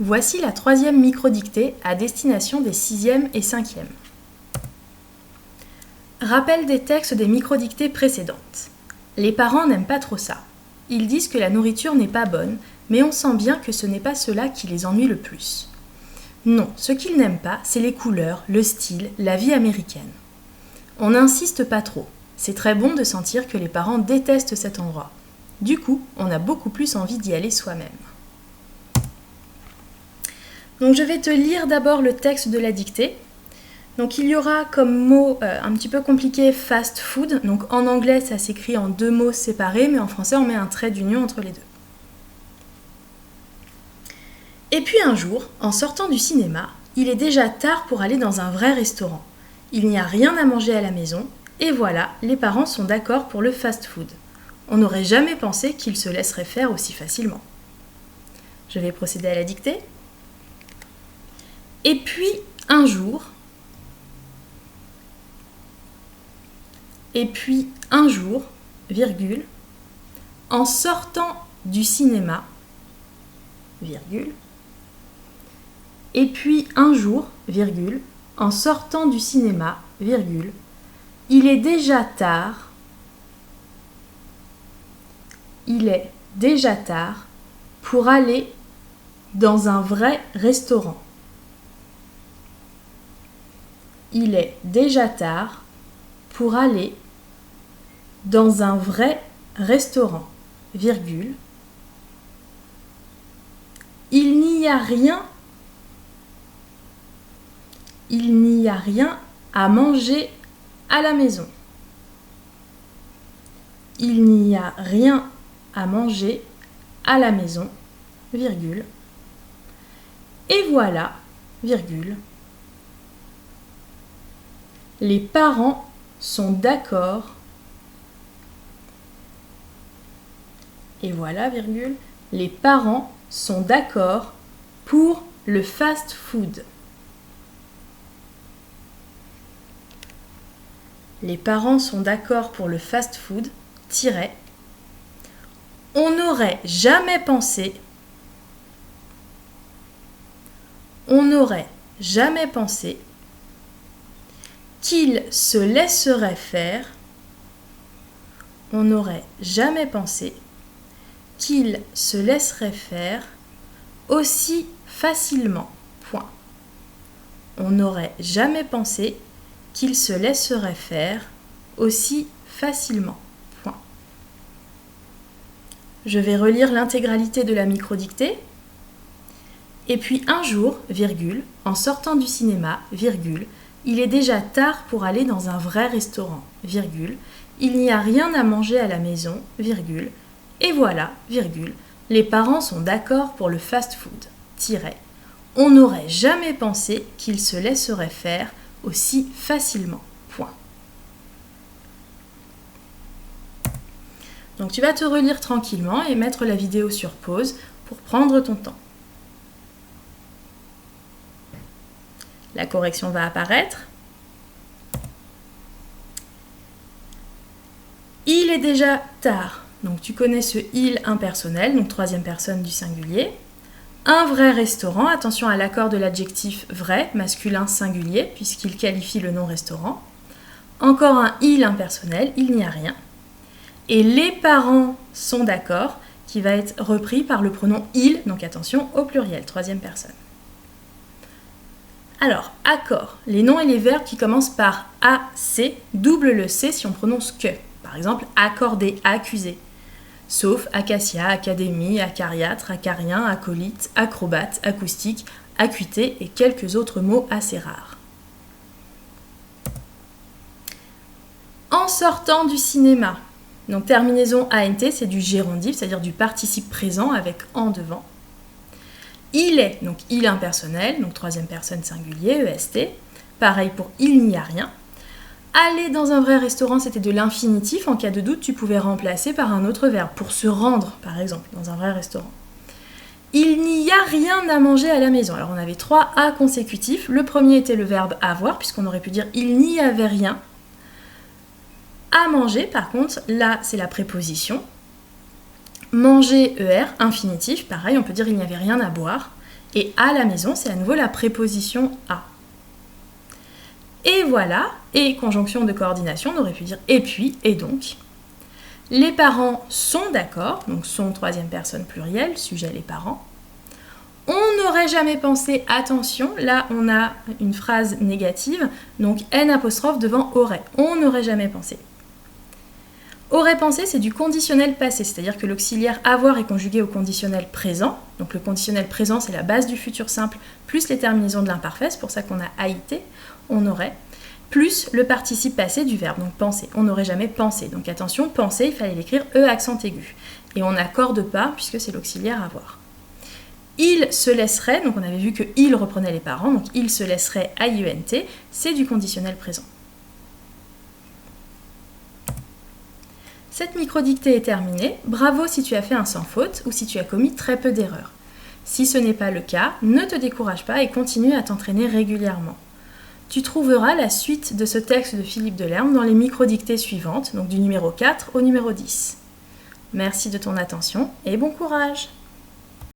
Voici la troisième microdictée à destination des 6e et 5e. Rappel des textes des microdictées précédentes. Les parents n'aiment pas trop ça. Ils disent que la nourriture n'est pas bonne, mais on sent bien que ce n'est pas cela qui les ennuie le plus. Non, ce qu'ils n'aiment pas, c'est les couleurs, le style, la vie américaine. On n'insiste pas trop. C'est très bon de sentir que les parents détestent cet endroit. Du coup, on a beaucoup plus envie d'y aller soi-même. Donc je vais te lire d'abord le texte de la dictée. Donc il y aura comme mot un petit peu compliqué fast food. Donc en anglais ça s'écrit en 2 mots séparés, mais en français on met un trait d'union entre les deux. Et puis un jour, en sortant du cinéma, il est déjà tard pour aller dans un vrai restaurant. Il n'y a rien à manger à la maison, et voilà, les parents sont d'accord pour le fast food. On n'aurait jamais pensé qu'ils se laisseraient faire aussi facilement. Je vais procéder à la dictée. Et puis un jour, virgule, en sortant du cinéma, virgule, et puis un jour, virgule, en sortant du cinéma, virgule, il est déjà tard pour aller dans un vrai restaurant. Il est déjà tard pour aller dans un vrai restaurant, virgule. Il n'y a rien à manger à la maison. Il n'y a rien à manger à la maison, virgule. Et voilà, virgule. Les parents sont d'accord. Et voilà, virgule. Les parents sont d'accord pour le fast-food. Les parents sont d'accord pour le fast-food, tiret. On n'aurait jamais pensé qu'ils se laisseraient faire. On n'aurait jamais pensé qu'ils se laisseraient faire aussi facilement. Point. On n'aurait jamais pensé qu'ils se laisseraient faire aussi facilement. Point. Je vais relire l'intégralité de la microdictée. Et puis un jour, virgule, en sortant du cinéma, virgule, il est déjà tard pour aller dans un vrai restaurant, virgule, il n'y a rien à manger à la maison, virgule, et voilà, virgule, les parents sont d'accord pour le fast-food, tiret. On n'aurait jamais pensé qu'ils se laisseraient faire aussi facilement, point. Donc tu vas te relire tranquillement et mettre la vidéo sur pause pour prendre ton temps. La correction va apparaître. Il est déjà tard. Donc tu connais ce il impersonnel, donc 3e personne du singulier. Un vrai restaurant, attention à l'accord de l'adjectif vrai, masculin singulier, puisqu'il qualifie le non-restaurant. Encore un il impersonnel, il n'y a rien. Et les parents sont d'accord, qui va être repris par le pronom il, donc attention au pluriel, 3e personne. Alors, accord, les noms et les verbes qui commencent par AC, double le C si on prononce que. Par exemple, accorder, accuser. Sauf acacia, académie, acariâtre, acarien, acolyte, acrobate, acoustique, acuité et quelques autres mots assez rares. En sortant du cinéma. Donc terminaison ANT, c'est du gérondif, c'est-à-dire du participe présent avec en devant. Il est, donc il impersonnel, donc 3e personne singulier, EST. Pareil pour il n'y a rien. Aller dans un vrai restaurant, c'était de l'infinitif. En cas de doute, tu pouvais remplacer par un autre verbe. Pour se rendre, par exemple, dans un vrai restaurant. Il n'y a rien à manger à la maison. Alors on avait 3 A consécutifs. Le premier était le verbe avoir, puisqu'on aurait pu dire il n'y avait rien à manger. Par contre, là, c'est la préposition. Manger, ER, infinitif, pareil, on peut dire il n'y avait rien à boire. Et à la maison, c'est à nouveau la préposition à. Et voilà, et conjonction de coordination, on aurait pu dire et puis, et donc. Les parents sont d'accord, donc sont troisième personne plurielle, sujet les parents. On n'aurait jamais pensé, attention, là on a une phrase négative, donc N apostrophe devant aurait. On n'aurait jamais pensé. Aurait pensé, c'est du conditionnel passé, c'est-à-dire que l'auxiliaire avoir est conjugué au conditionnel présent. Donc le conditionnel présent, c'est la base du futur simple, plus les terminaisons de l'imparfait, c'est pour ça qu'on a AIT, on aurait, plus le participe passé du verbe, donc penser. On n'aurait jamais pensé. Donc attention, penser, il fallait l'écrire E accent aigu. Et on n'accorde pas, puisque c'est l'auxiliaire avoir. Il se laisserait, donc on avait vu que il reprenait les parents, donc il se laisserait AIENT, c'est du conditionnel présent. Cette microdictée est terminée. Bravo si tu as fait un sans faute ou si tu as commis très peu d'erreurs. Si ce n'est pas le cas, ne te décourage pas et continue à t'entraîner régulièrement. Tu trouveras la suite de ce texte de Philippe Delerme dans les microdictées suivantes, donc du numéro 4 au numéro 10. Merci de ton attention et bon courage!